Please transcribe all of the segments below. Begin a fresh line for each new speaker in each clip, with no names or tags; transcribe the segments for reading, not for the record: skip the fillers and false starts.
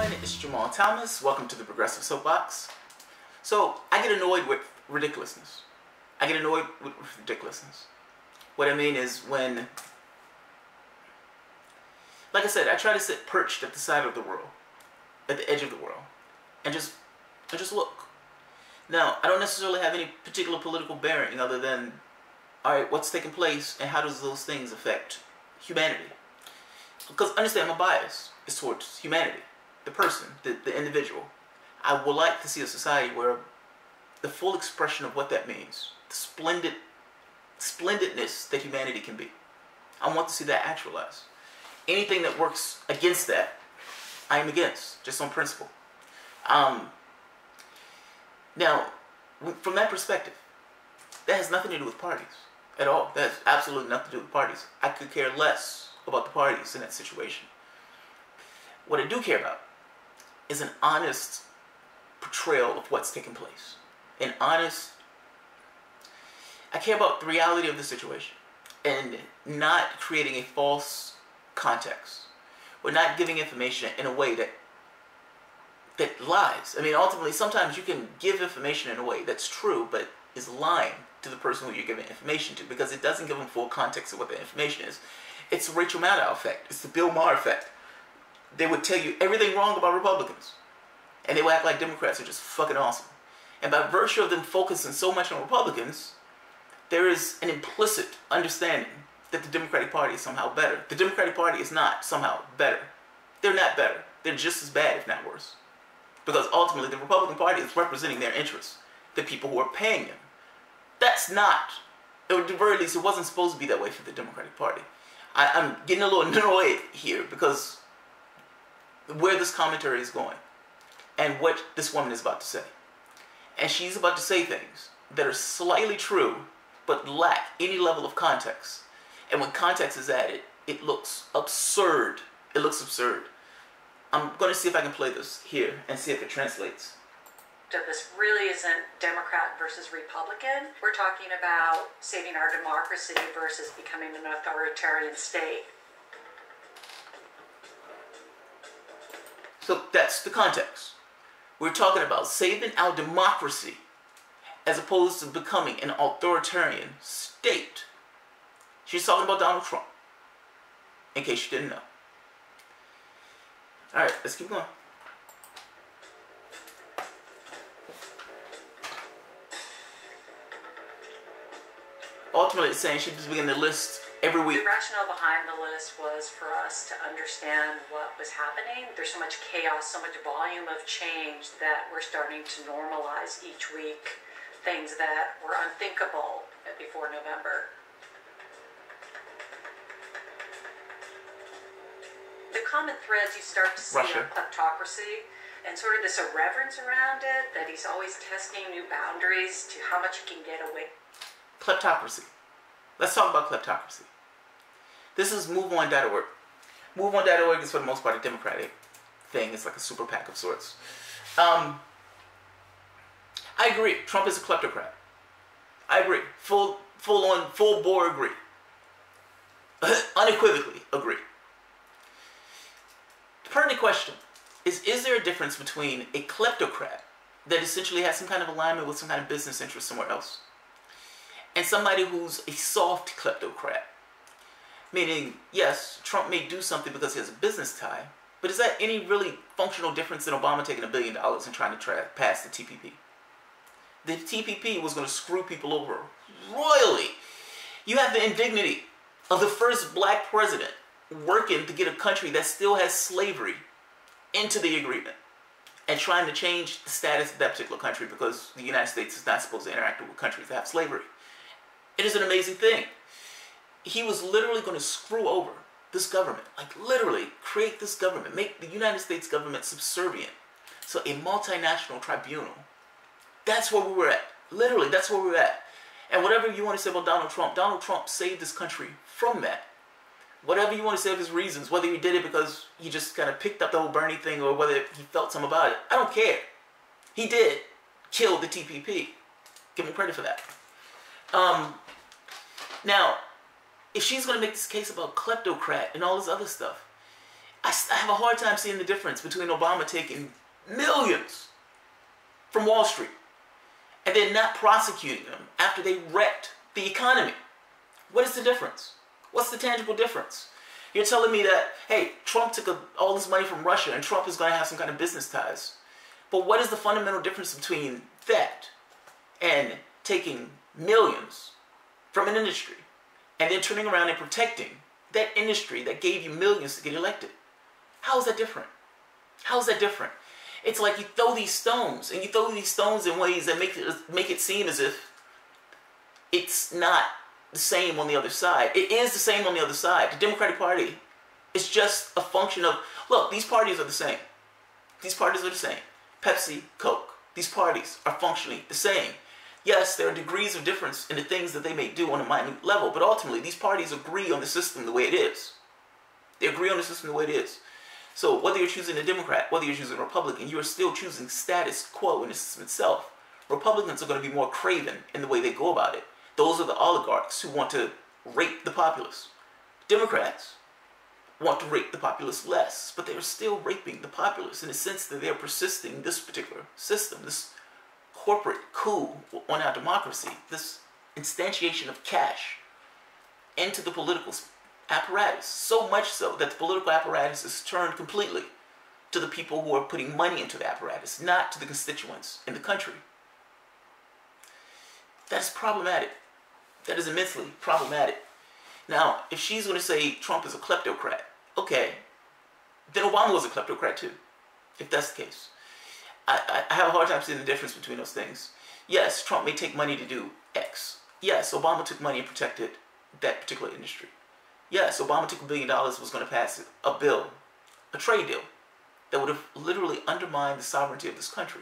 everyone, it's Jamal Thomas. Welcome to the Progressive Soapbox. So, I get annoyed with ridiculousness. What I mean is when, like I said, I try to sit perched at the side of the world, at the edge of the world, and just look. Now, I don't necessarily have any particular political bearing other than, alright, what's taking place and how does those things affect humanity? Because understand, my bias is towards humanity, the person, the individual. I would like to see a society where the full expression of what that means, the splendidness that humanity can be, I want to see that actualized. Anything that works against that, I am against, just on principle. Now, from that perspective, that has nothing to do with parties at all. That has absolutely nothing to do with parties. I could care less about the parties in that situation. What I do care about is an honest portrayal of what's taking place. I care about the reality of the situation and not creating a false context. We're not giving information in a way that lies. I mean, ultimately, sometimes you can give information in a way that's true, but is lying to the person who you're giving information to because it doesn't give them full context of what the information is. It's the Rachel Maddow effect. It's the Bill Maher effect. They would tell you everything wrong about Republicans, and they would act like Democrats are just fucking awesome. And by virtue of them focusing so much on Republicans, there is an implicit understanding that the Democratic Party is somehow better. The Democratic Party is not somehow better. They're not better. They're just as bad, if not worse. Because ultimately, the Republican Party is representing their interests, the people who are paying them. That's not, at the very least, it wasn't supposed to be that way for the Democratic Party. I'm getting a little annoyed here because where this commentary is going and what this woman is about to say. And she's about to say things that are slightly true but lack any level of context. And when context is added, it looks absurd. It looks absurd. I'm going to see if I can play this here and see if it translates.
This really isn't Democrat versus Republican. We're talking about saving our democracy versus becoming an authoritarian state.
So that's the context. We're talking about saving our democracy as opposed to becoming an authoritarian state. She's talking about Donald Trump, in case you didn't know. All right, let's keep going. Ultimately, it's saying she just began to list every week.
The rationale behind the list was for us to understand what was happening. There's so much chaos, so much volume of change that we're starting to normalize each week things that were unthinkable before November. The common threads you start to see are kleptocracy and sort of this irreverence around it, that he's always testing new boundaries to how much he can get away.
Kleptocracy. Let's talk about kleptocracy. This is MoveOn.org. MoveOn.org is for the most part a Democratic thing. It's like a super PAC of sorts. I agree. Trump is a kleptocrat. I agree. Full bore agree. Unequivocally agree. The pertinent question is there a difference between a kleptocrat that essentially has some kind of alignment with some kind of business interest somewhere else and somebody who's a soft kleptocrat? Meaning, yes, Trump may do something because he has a business tie, but is that any really functional difference than Obama taking $1 billion and trying to pass the TPP? The TPP was going to screw people over royally. You have the indignity of the first black president working to get a country that still has slavery into the agreement and trying to change the status of that particular country because the United States is not supposed to interact with countries that have slavery. It is an amazing thing. He was literally going to screw over this government, like literally create this government, make the United States government subservient. So a multinational tribunal. That's where we were at. Literally, that's where we were at. And whatever you want to say about Donald Trump saved this country from that. Whatever you want to say of his reasons, whether he did it because he just kind of picked up the whole Bernie thing or whether he felt something about it, I don't care. He did kill the TPP. Give him credit for that. Now, if she's going to make this case about kleptocrat and all this other stuff, I have a hard time seeing the difference between Obama taking millions from Wall Street and then not prosecuting them after they wrecked the economy. What is the difference? What's the tangible difference? You're telling me that, hey, Trump took all this money from Russia and Trump is going to have some kind of business ties. But what is the fundamental difference between that and taking millions from an industry and then turning around and protecting that industry that gave you millions to get elected? How is that different? How is that different? It's like you throw these stones, and you throw these stones in ways that make it seem as if it's not the same on the other side. It is the same on the other side. The Democratic Party is just a function of, look, these parties are the same. These parties are the same. Pepsi, Coke. These parties are functionally the same. Yes, there are degrees of difference in the things that they may do on a minute level, but ultimately these parties agree on the system the way it is. They agree on the system the way it is. So whether you're choosing a Democrat, whether you're choosing a Republican, you are still choosing status quo in the system itself. Republicans are going to be more craven in the way they go about it. Those are the oligarchs who want to rape the populace. Democrats want to rape the populace less, but they're still raping the populace in the sense that they're persisting this particular system, this corporate coup on our democracy, this instantiation of cash into the political apparatus, so much so that the political apparatus is turned completely to the people who are putting money into the apparatus, not to the constituents in the country. That is problematic. That is immensely problematic. Now, if she's going to say Trump is a kleptocrat, okay, then Obama was a kleptocrat too, if that's the case. I have a hard time seeing the difference between those things. Yes, Trump may take money to do X. Yes, Obama took money and protected that particular industry. Yes, Obama took $1 billion, was going to pass a bill, a trade deal, that would have literally undermined the sovereignty of this country.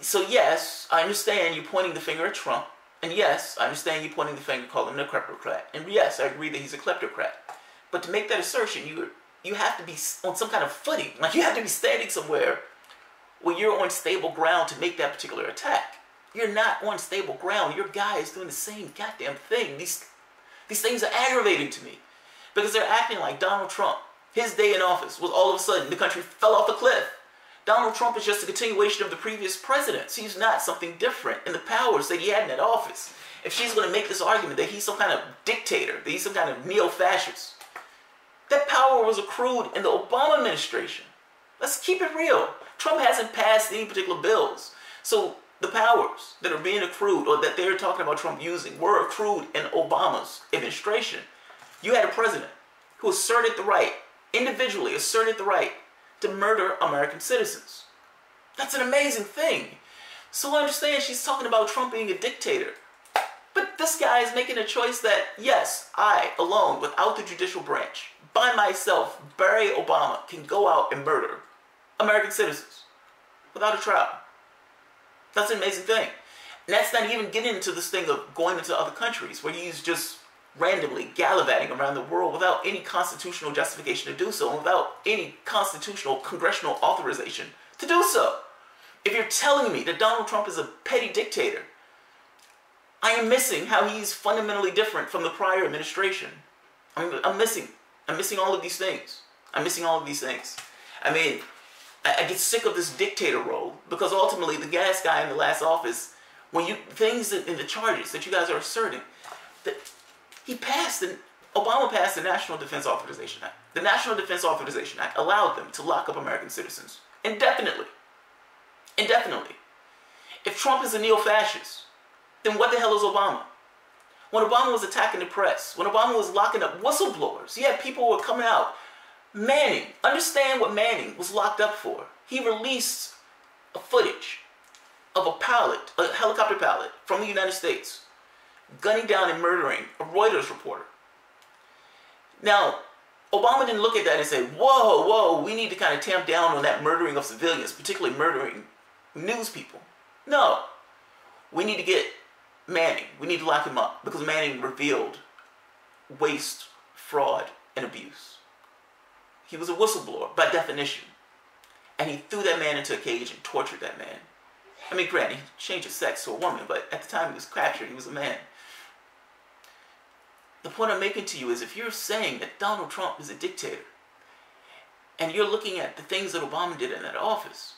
So yes, I understand you pointing the finger at Trump. And yes, I understand you pointing the finger, calling him a kleptocrat. And yes, I agree that he's a kleptocrat. But to make that assertion, you have to be on some kind of footing. Like, you have to be standing somewhere where you're on stable ground to make that particular attack. You're not on stable ground. Your guy is doing the same goddamn thing. These things are aggravating to me. Because they're acting like Donald Trump. His day in office was all of a sudden the country fell off the cliff. Donald Trump is just a continuation of the previous presidents. He's not something different in the powers that he had in that office. If she's going to make this argument that he's some kind of dictator, that he's some kind of neo-fascist, that power was accrued in the Obama administration. Let's keep it real. Trump hasn't passed any particular bills. So the powers that are being accrued, or that they're talking about Trump using, were accrued in Obama's administration. You had a president who asserted the right, individually asserted the right, to murder American citizens. That's an amazing thing. So I understand she's talking about Trump being a dictator. But this guy is making a choice that, yes, I, alone, without the judicial branch, by myself, Barack Obama, can go out and murder American citizens without a trial. That's an amazing thing. And that's not even getting into this thing of going into other countries where he's just randomly gallivanting around the world without any constitutional justification to do so, and without any constitutional congressional authorization to do so. If you're telling me that Donald Trump is a petty dictator, I am missing how he's fundamentally different from the prior administration. I'm missing all of these things. I'm missing all of these things. I mean, I get sick of this dictator role, because ultimately the gas guy in the last office, when things in the charges that you guys are asserting, that Obama passed the National Defense Authorization Act. The National Defense Authorization Act allowed them to lock up American citizens indefinitely. Indefinitely. If Trump is a neo-fascist, then what the hell is Obama? When Obama was attacking the press, when Obama was locking up whistleblowers, you had people who were coming out. Manning, understand what Manning was locked up for. He released a footage of a helicopter pilot from the United States, gunning down and murdering a Reuters reporter. Now, Obama didn't look at that and say, whoa, we need to kind of tamp down on that murdering of civilians, particularly murdering news people. No, we need to get Manning. We need to lock him up, because Manning revealed waste, fraud, and abuse. He was a whistleblower by definition. And he threw that man into a cage and tortured that man. I mean, granted, he changed his sex to a woman, but at the time he was captured, he was a man. The point I'm making to you is if you're saying that Donald Trump is a dictator, and you're looking at the things that Obama did in that office,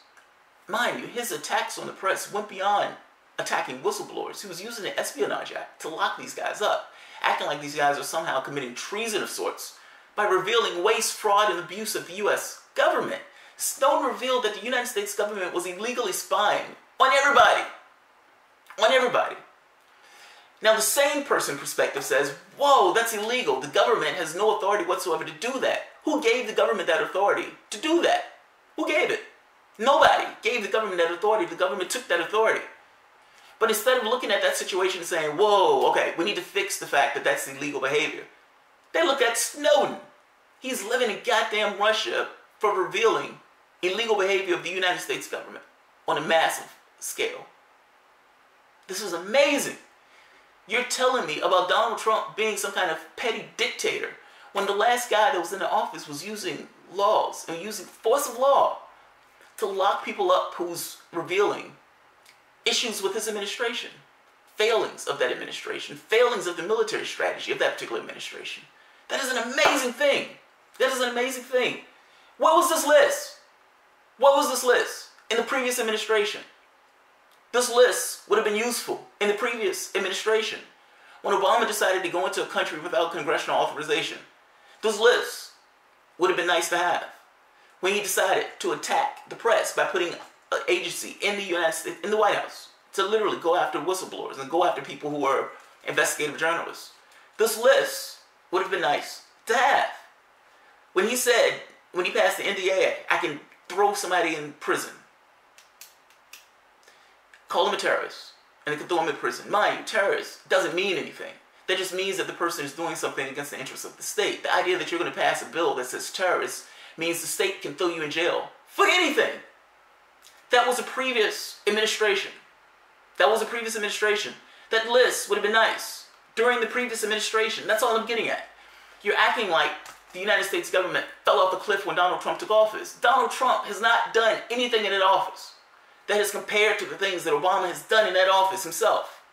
mind you, his attacks on the press went beyond attacking whistleblowers. He was using the Espionage Act to lock these guys up, acting like these guys are somehow committing treason of sorts by revealing waste, fraud, and abuse of the U.S. government. Snowden revealed that the United States government was illegally spying on everybody. On everybody. Now, the sane person perspective says, whoa, that's illegal. The government has no authority whatsoever to do that. Who gave the government that authority to do that? Who gave it? Nobody gave the government that authority. The government took that authority. But instead of looking at that situation and saying, whoa, okay, we need to fix the fact that that's illegal behavior, they look at Snowden. He's living in goddamn Russia for revealing illegal behavior of the United States government on a massive scale. This is amazing. You're telling me about Donald Trump being some kind of petty dictator when the last guy that was in the office was using laws and using force of law to lock people up who's revealing issues with his administration, failings of that administration, failings of the military strategy of that particular administration. That is an amazing thing. That is an amazing thing. What was this list? What was this list in the previous administration? This list would have been useful in the previous administration when Obama decided to go into a country without congressional authorization. This list would have been nice to have when he decided to attack the press by putting an agency in the United States, in the White House, to literally go after whistleblowers and go after people who were investigative journalists. This list would have been nice to have. When he said, when he passed the NDAA, I can throw somebody in prison, call him a terrorist, and they can throw him in prison. Mind you, terrorist doesn't mean anything. That just means that the person is doing something against the interests of the state. The idea that you're going to pass a bill that says terrorist means the state can throw you in jail for anything. That was a previous administration. That was a previous administration. That list would have been nice during the previous administration. That's all I'm getting at. You're acting like the United States government fell off the cliff when Donald Trump took office. Donald Trump has not done anything in that office that is compared to the things that Obama has done in that office himself.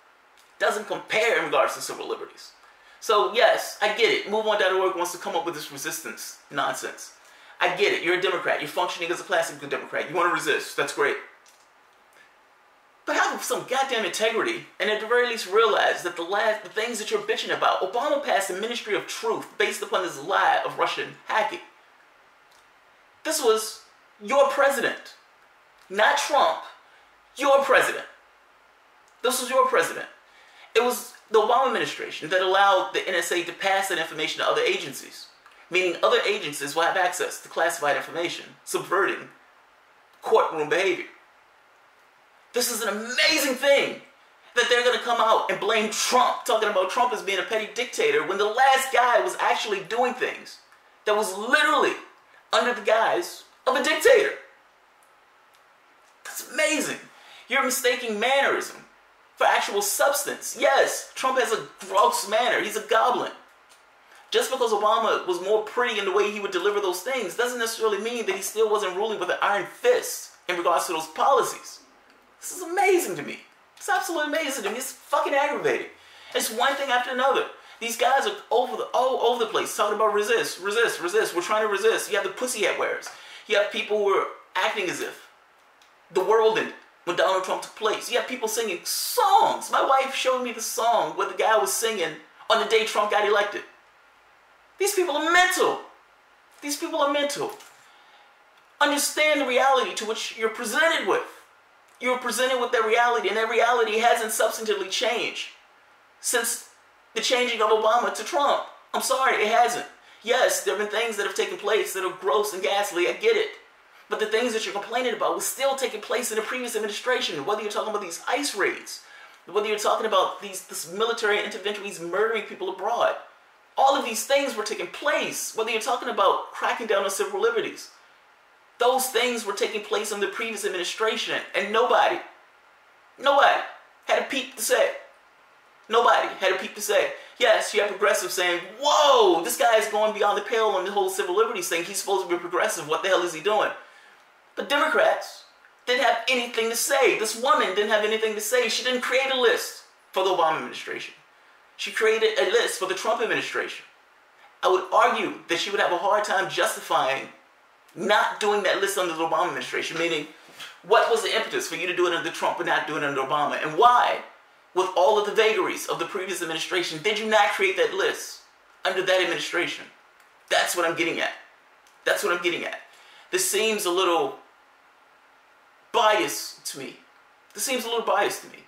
Doesn't compare in regards to civil liberties. So yes, I get it. MoveOn.org wants to come up with this resistance nonsense. I get it. You're a Democrat. You're functioning as a classic Democrat. You want to resist. That's great. But have some goddamn integrity and at the very least realize that the things that you're bitching about, Obama passed the Ministry of Truth based upon this lie of Russian hacking. This was your president. Not Trump. Your president. This was your president. It was the Obama administration that allowed the NSA to pass that information to other agencies. Meaning other agencies will have access to classified information, subverting courtroom behavior. This is an amazing thing that they're going to come out and blame Trump, talking about Trump as being a petty dictator, when the last guy was actually doing things that was literally under the guise of a dictator. That's amazing. You're mistaking mannerism for actual substance. Yes, Trump has a gross manner. He's a goblin. Just because Obama was more pretty in the way he would deliver those things doesn't necessarily mean that he still wasn't ruling with an iron fist in regards to those policies. This is amazing to me. It's absolutely amazing to me. It's fucking aggravating. It's one thing after another. These guys are all over the place talking about resist, resist, resist. We're trying to resist. You have the pussy hat wearers. You have people who are acting as if the world ended when Donald Trump took place. You have people singing songs. My wife showed me the song where the guy was singing on the day Trump got elected. These people are mental. These people are mental. Understand the reality to which you're presented with. You're presented with that reality, and that reality hasn't substantively changed since the changing of Obama to Trump. I'm sorry, it hasn't. Yes, there have been things that have taken place that are gross and ghastly. I get it. But the things that you're complaining about was still taking place in the previous administration, whether you're talking about these ICE raids, whether you're talking about this military intervention, these murdering people abroad. All of these things were taking place, whether you're talking about cracking down on civil liberties. Those things were taking place in the previous administration, and nobody had a peep to say. Nobody had a peep to say. Yes, you have progressives saying, whoa, this guy is going beyond the pale on the whole civil liberties thing. He's supposed to be progressive. What the hell is he doing? But Democrats didn't have anything to say. This woman didn't have anything to say. She didn't create a list for the Obama administration. She created a list for the Trump administration. I would argue that she would have a hard time justifying not doing that list under the Obama administration, meaning what was the impetus for you to do it under Trump but not do it under Obama? And why, with all of the vagaries of the previous administration, did you not create that list under that administration? That's what I'm getting at. That's what I'm getting at. This seems a little biased to me. This seems a little biased to me.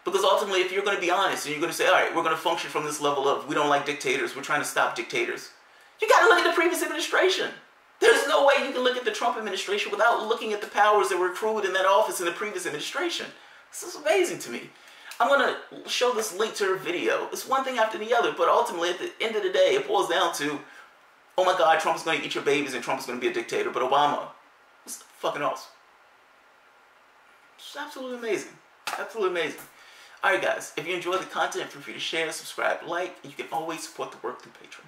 Because ultimately, if you're going to be honest and you're going to say, all right, we're going to function from this level of we don't like dictators, we're trying to stop dictators, you got to look at the previous administration. There's no way you can look at the Trump administration without looking at the powers that were accrued in that office in the previous administration. This is amazing to me. I'm going to show this link to her video. It's one thing after the other, but ultimately, at the end of the day, it boils down to, oh my God, Trump is going to eat your babies and Trump is going to be a dictator, but Obama, what's fucking else? It's absolutely amazing. Absolutely amazing. Alright guys, if you enjoy the content, feel free to share, subscribe, like, and you can always support the work through Patreon.